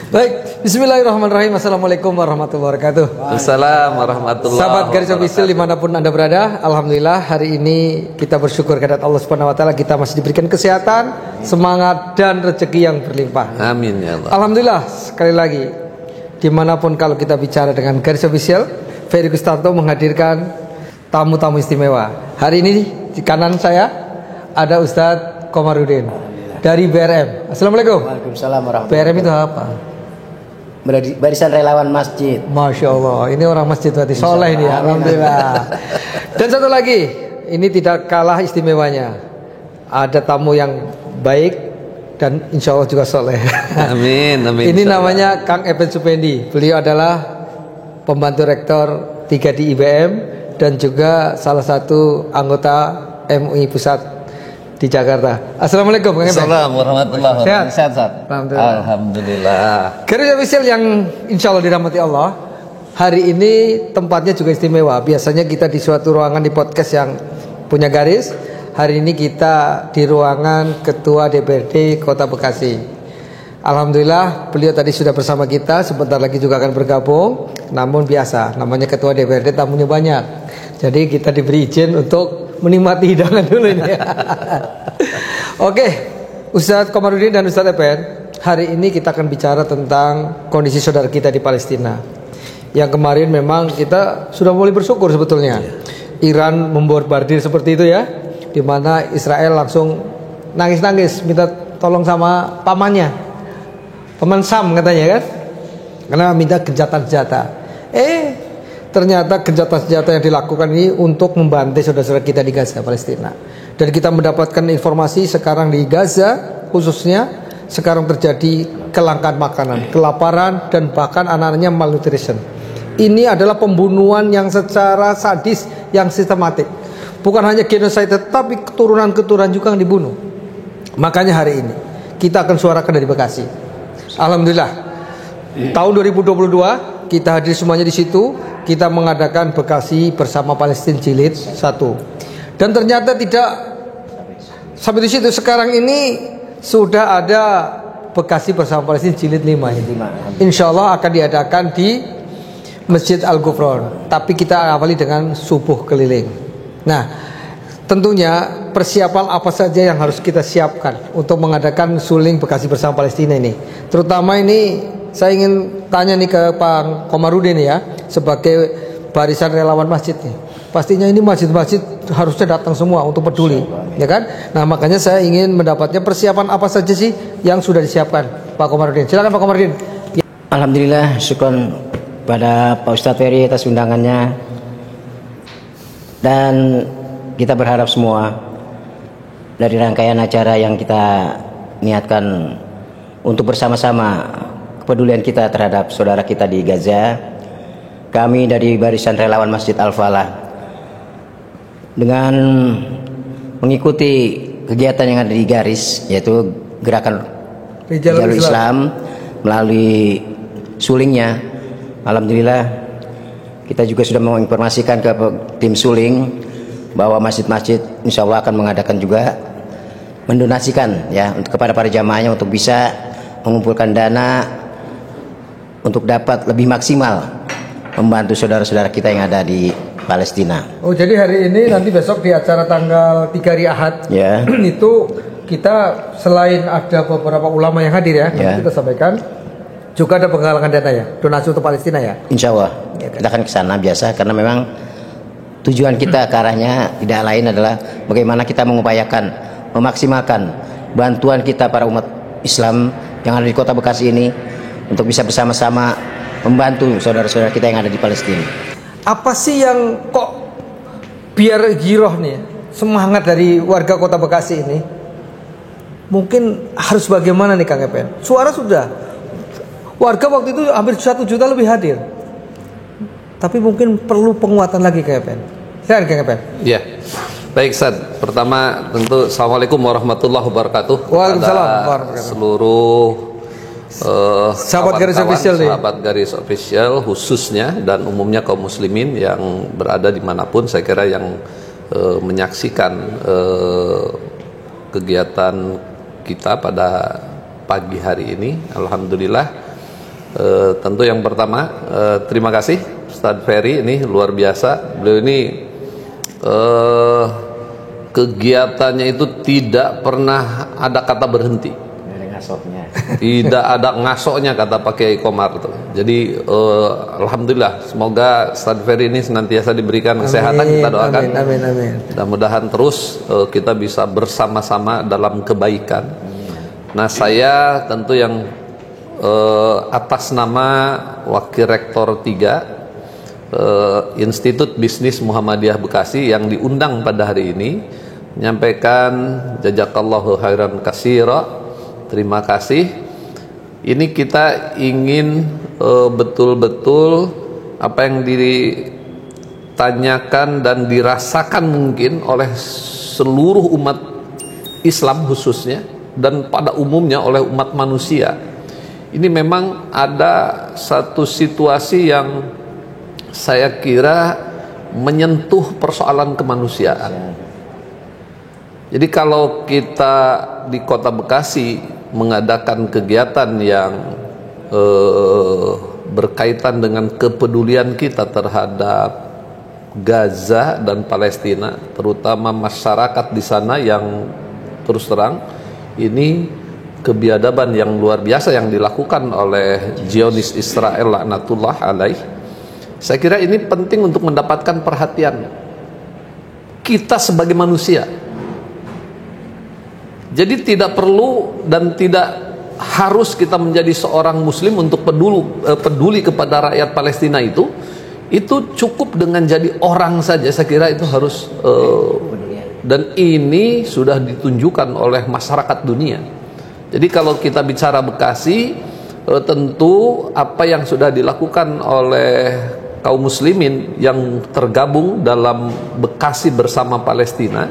Baik, bismillahirrahmanirrahim. Assalamualaikum warahmatullahi wabarakatuh. Assalamualaikum warahmatullahi Sahabat Garis wabarakatuh. Official dimanapun Anda berada, alhamdulillah hari ini kita bersyukur kehadirat Allah Subhanahu Wa Taala, kita masih diberikan kesehatan, semangat dan rezeki yang berlimpah. Amin ya Allah. Alhamdulillah sekali lagi, dimanapun kalau kita bicara dengan Garis Official, Ferry Gustanto menghadirkan tamu-tamu istimewa. Hari ini di kanan saya ada Ustadz Komarudin dari BRM. Assalamualaikum. Waalaikumsalam warahmatullahi BRM itu apa? Barisan Relawan Masjid. Masya Allah, ini orang masjid berarti soleh ini ya. Alhamdulillah. Dan satu lagi, ini tidak kalah istimewanya. Ada tamu yang baik dan insya Allah juga soleh. Amin, amin. Ini namanya Kang Epen Supendi. Beliau adalah pembantu rektor 3 di IBM dan juga salah satu anggota MUI Pusat di Jakarta. Assalamualaikum Kang Epen. Assalamualaikum warahmatullahi wabarakatuh. Sehat. Alhamdulillah. Alhamdulillah. Garis Official yang insya Allah dirahmati Allah, hari ini tempatnya juga istimewa. Biasanya kita di suatu ruangan di podcast yang punya garis. Hari ini kita di ruangan Ketua DPRD Kota Bekasi. Alhamdulillah beliau tadi sudah bersama kita, sebentar lagi juga akan bergabung. Namun biasa, namanya Ketua DPRD tamunya banyak. Jadi kita diberi izin untuk menikmati hidangan dulu ini. Oke, Ustadz Komarudin dan Ustadz Epen, hari ini kita akan bicara tentang kondisi saudara kita di Palestina. Yang kemarin memang kita sudah mulai bersyukur sebetulnya. Iran membombardir seperti itu ya, di mana Israel langsung nangis-nangis minta tolong sama pamannya, paman Sam katanya kan, karena minta gencatan senjata. Ternyata gencatan senjata yang dilakukan ini untuk membantai saudara-saudara kita di Gaza, Palestina. Dan kita mendapatkan informasi sekarang di Gaza khususnya sekarang terjadi kelangkaan makanan, kelaparan dan bahkan anak-anaknya malnutrition. Ini adalah pembunuhan yang secara sadis, yang sistematik. Bukan hanya genocide tetapi keturunan-keturunan juga yang dibunuh. Makanya hari ini kita akan suarakan dari Bekasi. Alhamdulillah. Tahun 2022 kita hadir semuanya di situ. Kita mengadakan Bekasi bersama Palestina Jilid 1. Dan ternyata tidak sampai di situ. Sekarang ini sudah ada Bekasi bersama Palestina Jilid 5 ini. Insya Allah akan diadakan di Masjid Al-Ghufran. Tapi kita awali dengan subuh keliling. Nah, tentunya persiapan apa saja yang harus kita siapkan untuk mengadakan suling Bekasi bersama Palestina ini. Terutama ini saya ingin tanya nih ke Pak Komarudin ya, sebagai barisan relawan masjid nih. Pastinya ini masjid-masjid harusnya datang semua untuk peduli, ya kan? Nah, makanya saya ingin mendapatnya persiapan apa saja sih yang sudah disiapkan, Pak Komarudin. Silakan Pak Komarudin. Alhamdulillah, syukron pada Pak Ustadz Ferry atas undangannya. Dan kita berharap semua dari rangkaian acara yang kita niatkan untuk bersama-sama kepedulian kita terhadap saudara kita di Gaza, kami dari Barisan Relawan Masjid Al-Falah dengan mengikuti kegiatan yang ada di garis, yaitu gerakan Jalur Islam melalui sulingnya. Alhamdulillah kita juga sudah menginformasikan ke tim suling bahwa masjid-masjid insya Allah akan mengadakan juga mendonasikan ya untuk kepada para jamaahnya untuk bisa mengumpulkan dana untuk dapat lebih maksimal membantu saudara-saudara kita yang ada di Palestina. Oh, jadi hari ini nanti besok di acara tanggal 3 hari Ahad ya. Itu kita selain ada beberapa ulama yang hadir ya, nanti kita sampaikan juga ada penggalangan dana ya, donasi untuk Palestina ya. Insya Allah ya, kita akan ke sana biasa karena memang tujuan kita ke arahnya tidak lain adalah bagaimana kita mengupayakan memaksimalkan bantuan kita para umat Islam yang ada di Kota Bekasi ini untuk bisa bersama-sama membantu saudara-saudara kita yang ada di Palestina. Apa sih yang kok biar giroh nih semangat dari warga Kota Bekasi ini? Mungkin harus bagaimana nih Kang Epen? Suara sudah, warga waktu itu hampir 1 juta lebih hadir. Tapi mungkin perlu penguatan lagi Kang Epen. Silakan Kang Epen. Ya. Baik, Ustaz. Pertama tentu Assalamualaikum warahmatullahi wabarakatuh. Waalaikumsalam warahmatullahi wabarakatuh. Seluruh sahabat Garis Official nih. Sahabat Garis Official khususnya dan umumnya kaum muslimin yang berada dimanapun, saya kira yang menyaksikan kegiatan kita pada pagi hari ini. Alhamdulillah. Tentu yang pertama terima kasih Ustadz Ferry, ini luar biasa. Beliau ini kegiatannya itu tidak pernah ada kata berhenti. Tidak ada ngasoknya kata Pak Kiai Komar tuh. Jadi alhamdulillah, semoga Ustadz Ferry ini senantiasa diberikan kesehatan. Kita doakan. Amin. Mudah-mudahan terus kita bisa bersama-sama dalam kebaikan. Nah, saya tentu yang atas nama Wakil Rektor 3 Institut Bisnis Muhammadiyah Bekasi yang diundang pada hari ini menyampaikan jazakallahu khairan katsira. Terima kasih. Ini kita ingin betul-betul apa yang ditanyakan dan dirasakan mungkin oleh seluruh umat Islam khususnya dan pada umumnya oleh umat manusia. Ini memang ada satu situasi yang saya kira menyentuh persoalan kemanusiaan. Jadi kalau kita di Kota Bekasi mengadakan kegiatan yang berkaitan dengan kepedulian kita terhadap Gaza dan Palestina, terutama masyarakat di sana yang terus terang ini kebiadaban yang luar biasa yang dilakukan oleh Zionis Israel laknatullah alaih. Saya kira ini penting untuk mendapatkan perhatian kita sebagai manusia. Jadi tidak perlu dan tidak harus kita menjadi seorang muslim untuk peduli kepada rakyat Palestina itu cukup dengan jadi orang saja. Saya kira itu harus dan ini sudah ditunjukkan oleh masyarakat dunia. Jadi kalau kita bicara Bekasi, tentu apa yang sudah dilakukan oleh kaum muslimin yang tergabung dalam Bekasi bersama Palestina,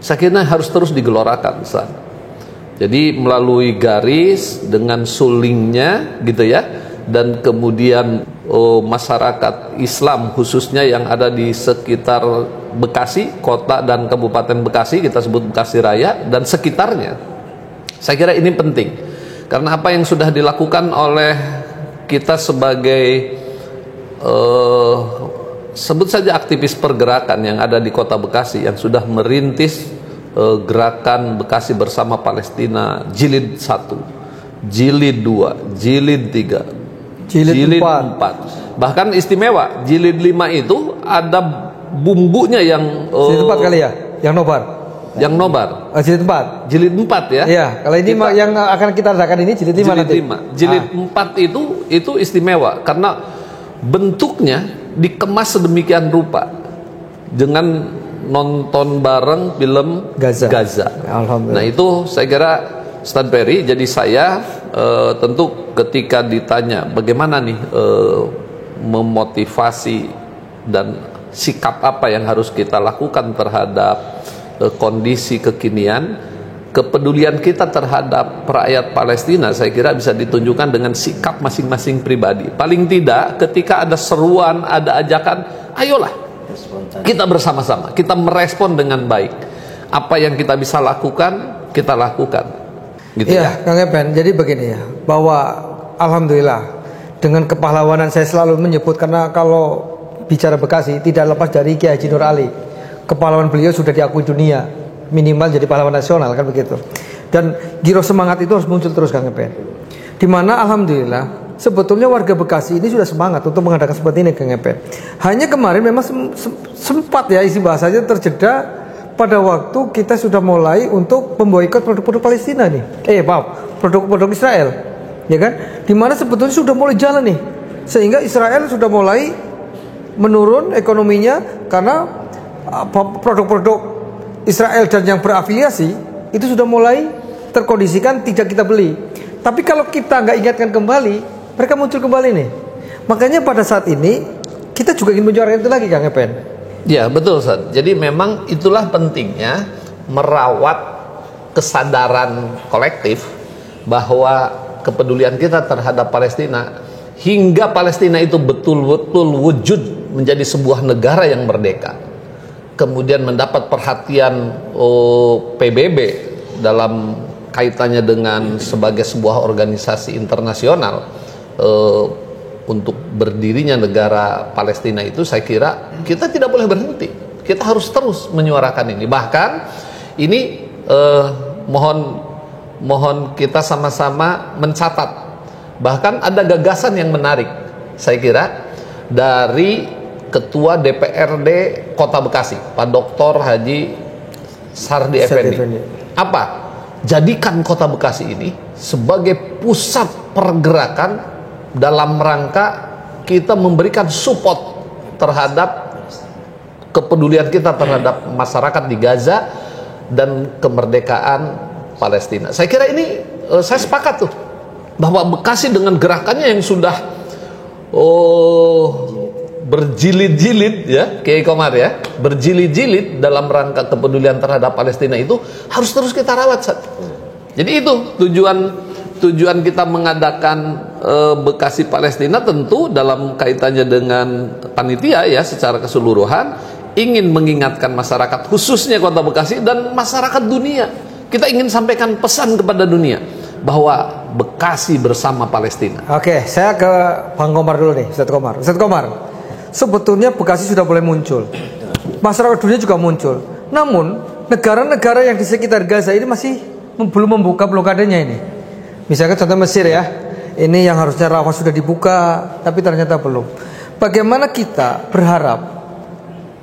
saya kira harus terus digelorakan, Ustaz. Jadi melalui garis dengan sulingnya gitu ya, dan kemudian masyarakat Islam khususnya yang ada di sekitar Bekasi, kota dan kabupaten Bekasi, kita sebut Bekasi Raya dan sekitarnya. Saya kira ini penting karena apa yang sudah dilakukan oleh kita sebagai sebut saja aktivis pergerakan yang ada di Kota Bekasi yang sudah merintis gerakan Bekasi bersama Palestina jilid 1, jilid 2, jilid 3, jilid 4. Bahkan istimewa jilid 5 itu ada bumbunya yang jilid 4 kali ya, yang nobar. Yang nobar. Jilid 4. Jilid 4 ya. Iya, kalau ini yang akan kita adakan ini jilid 5 jilid nanti. 5. Jilid 4 itu istimewa karena bentuknya dikemas sedemikian rupa dengan nonton bareng film Gaza. Alhamdulillah. Nah itu saya kira Ustadz Ferry, jadi saya tentu ketika ditanya bagaimana nih memotivasi dan sikap apa yang harus kita lakukan terhadap kondisi kekinian, kepedulian kita terhadap rakyat Palestina, saya kira bisa ditunjukkan dengan sikap masing-masing pribadi. Paling tidak ketika ada seruan, ada ajakan, ayolah kita bersama-sama, kita merespon dengan baik. Apa yang kita bisa lakukan, kita lakukan. Gitu ya, Kang Epen. Jadi begini ya, bahwa alhamdulillah dengan kepahlawanan saya selalu menyebut, karena kalau bicara Bekasi tidak lepas dari Kiai Haji Nur Ali. Kepahlawanan beliau sudah diakui dunia, minimal jadi pahlawan nasional kan begitu. Dan giro semangat itu harus muncul terus, Kang Epen. Dimana alhamdulillah sebetulnya warga Bekasi ini sudah semangat untuk mengadakan seperti ini, Kang Epen. Hanya kemarin memang sempat ya isi bahasanya terjeda pada waktu kita sudah mulai untuk memboikot produk-produk Palestina nih. Produk-produk Israel, ya kan? Dimana sebetulnya sudah mulai jalan nih, sehingga Israel sudah mulai menurun ekonominya karena produk-produk Israel dan yang berafiliasi itu sudah mulai terkondisikan tidak kita beli. Tapi kalau kita nggak ingatkan kembali, mereka muncul kembali nih. Makanya pada saat ini kita juga ingin menyuarakan itu lagi, Kang Epen. Ya betul, Ustaz. Jadi memang itulah pentingnya merawat kesadaran kolektif bahwa kepedulian kita terhadap Palestina hingga Palestina itu betul-betul wujud menjadi sebuah negara yang merdeka, kemudian mendapat perhatian PBB dalam kaitannya dengan sebagai sebuah organisasi internasional untuk berdirinya negara Palestina itu, saya kira kita tidak boleh berhenti. Kita harus terus menyuarakan ini. Bahkan ini mohon kita sama-sama mencatat. Bahkan ada gagasan yang menarik, saya kira, dari Ketua DPRD Kota Bekasi, Pak Dr. Haji Sardi Effendi. Apa? Jadikan Kota Bekasi ini sebagai pusat pergerakan dalam rangka kita memberikan support terhadap kepedulian kita terhadap masyarakat di Gaza dan kemerdekaan Palestina. Saya kira ini saya sepakat tuh bahwa Bekasi dengan gerakannya yang sudah berjilid-jilid ya, Kiai Komar ya, berjilid-jilid dalam rangka kepedulian terhadap Palestina itu harus terus kita rawat. Jadi itu tujuan kita mengadakan Bekasi Palestina, tentu dalam kaitannya dengan panitia ya secara keseluruhan, ingin mengingatkan masyarakat khususnya Kota Bekasi dan masyarakat dunia. Kita ingin sampaikan pesan kepada dunia bahwa Bekasi bersama Palestina. Oke, saya ke Bang Komar dulu nih, Ustadz Komar. Ustadz Komar, sebetulnya Bekasi sudah mulai muncul, masyarakat dunia juga muncul. Namun negara-negara yang di sekitar Gaza ini masih belum membuka blokadenya ini. Misalkan contoh Mesir ya, ini yang harusnya Rafah sudah dibuka, tapi ternyata belum. Bagaimana kita berharap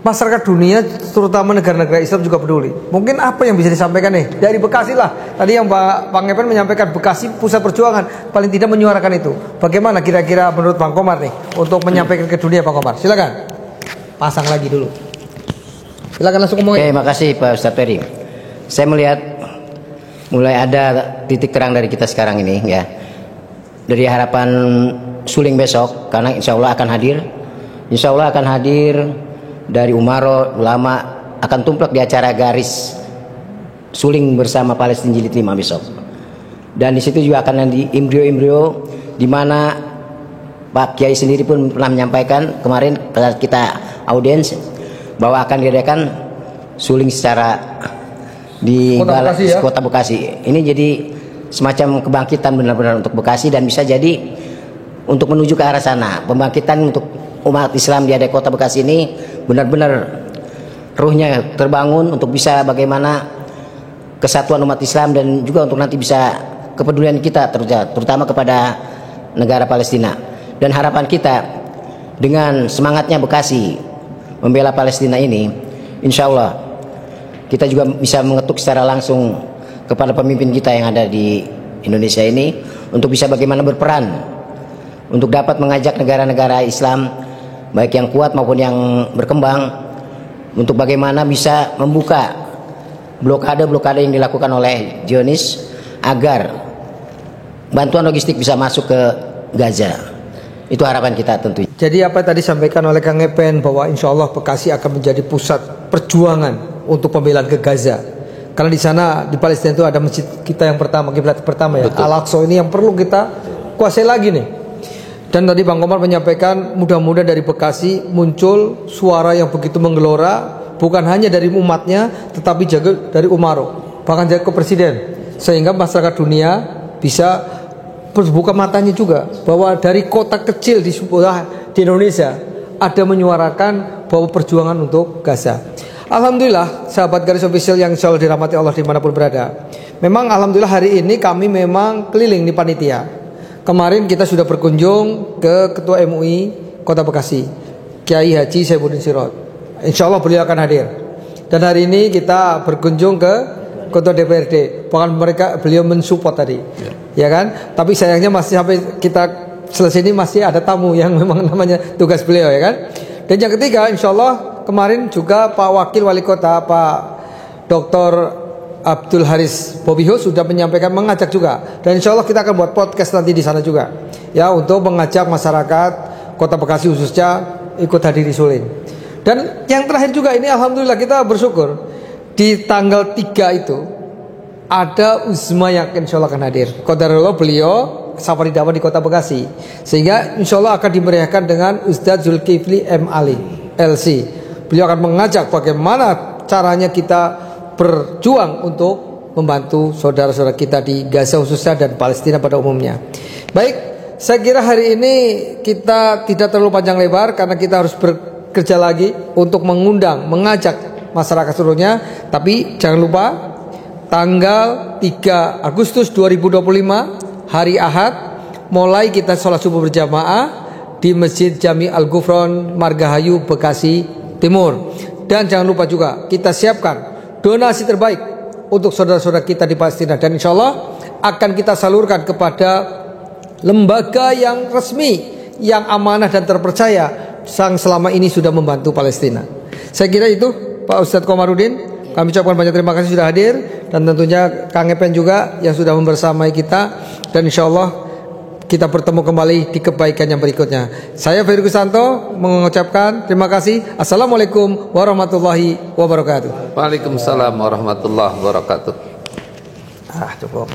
masyarakat dunia, terutama negara-negara Islam juga peduli? Mungkin apa yang bisa disampaikan nih dari Bekasi lah. Tadi yang Pak Ngepen menyampaikan Bekasi pusat perjuangan, paling tidak menyuarakan itu. Bagaimana kira-kira menurut Bang Komar nih untuk menyampaikan ke dunia, Bang Komar? Silakan. Pasang lagi dulu. Silakan langsung ngomongin. Oke, makasih Pak Ustadz Ferry. Saya melihat mulai ada titik terang dari kita sekarang ini ya. Dari harapan suling besok, karena insya Allah akan hadir. Insya Allah akan hadir dari Umaro, ulama akan tumplek di acara garis suling bersama Palestina jilid 5 besok. Dan di situ juga akan ada embrio-embrio di mana Pak Kiai sendiri pun pernah menyampaikan kemarin kita audiens bahwa akan diadakan suling secara di Kota Bekasi. Ini jadi semacam kebangkitan benar-benar untuk Bekasi, dan bisa jadi untuk menuju ke arah sana. Pembangkitan untuk umat Islam di Kota Bekasi ini benar-benar ruhnya terbangun untuk bisa bagaimana kesatuan umat Islam, dan juga untuk nanti bisa kepedulian kita terutama kepada negara Palestina. Dan harapan kita dengan semangatnya Bekasi membela Palestina ini, insya Allah kita juga bisa mengetuk secara langsung kepada pemimpin kita yang ada di Indonesia ini untuk bisa bagaimana berperan untuk dapat mengajak negara-negara Islam baik yang kuat maupun yang berkembang untuk bagaimana bisa membuka blokade-blokade yang dilakukan oleh Zionis agar bantuan logistik bisa masuk ke Gaza. Itu harapan kita tentunya. Jadi apa tadi sampaikan oleh Kang Ngepen bahwa insya Allah Bekasi akan menjadi pusat perjuangan untuk pembelaan ke Gaza. Karena di sana di Palestina itu ada masjid kita yang pertama, kiblat pertama ya, Al-Aqsa ini yang perlu kita kuasai lagi nih. Dan tadi Bang Komar menyampaikan mudah-mudahan dari Bekasi muncul suara yang begitu menggelora, bukan hanya dari umatnya tetapi juga dari Umaro, bahkan juga ke presiden, sehingga masyarakat dunia bisa berbuka matanya juga bahwa dari kota kecil di Indonesia ada menyuarakan bahwa perjuangan untuk Gaza. Alhamdulillah sahabat Garis Official yang insya Allah dirahmati Allah dimanapun berada. Memang alhamdulillah hari ini kami memang keliling di panitia. Kemarin kita sudah berkunjung ke Ketua MUI Kota Bekasi, Kiai Haji Saifuddin Sirot. Insya Allah beliau akan hadir. Dan hari ini kita berkunjung ke Ketua DPRD. Bahkan beliau mensupport tadi, ya kan? Tapi sayangnya masih sampai kita selesai ini masih ada tamu yang memang namanya tugas beliau, ya kan? Dan yang ketiga, insya Allah kemarin juga Pak Wakil Wali Kota Pak Dr. Abdul Haris Bobiho sudah menyampaikan, mengajak juga, dan insya Allah kita akan buat podcast nanti di sana juga, ya, untuk mengajak masyarakat Kota Bekasi khususnya ikut hadir di suling. Dan yang terakhir juga ini alhamdulillah kita bersyukur di tanggal 3 itu ada Uzma yang insya Allah akan hadir. Qadarullah beliau safari dakwah di Kota Bekasi, sehingga insya Allah akan dimeriahkan dengan Ustadz Zulkifli M. Ali LC. Beliau akan mengajak bagaimana caranya kita berjuang untuk membantu saudara-saudara kita di Gaza khususnya dan Palestina pada umumnya. Baik, saya kira hari ini kita tidak terlalu panjang lebar karena kita harus bekerja lagi untuk mengajak masyarakat seluruhnya. Tapi jangan lupa tanggal 3 Agustus 2025 hari Ahad mulai kita sholat subuh berjamaah di Masjid Jami Al-Ghufron Margahayu Bekasi Timur. Dan jangan lupa juga kita siapkan donasi terbaik untuk saudara-saudara kita di Palestina, dan insya Allah akan kita salurkan kepada lembaga yang resmi, yang amanah dan terpercaya yang selama ini sudah membantu Palestina. Saya kira itu Pak Ustadz Komarudin. Kami ucapkan banyak terima kasih sudah hadir, dan tentunya Kang Epen juga yang sudah membersamai kita, dan insya Allah kita bertemu kembali di kebaikan yang berikutnya. Saya Ferry Kusanto mengucapkan terima kasih. Assalamualaikum warahmatullahi wabarakatuh. Waalaikumsalam warahmatullahi wabarakatuh. Cukup.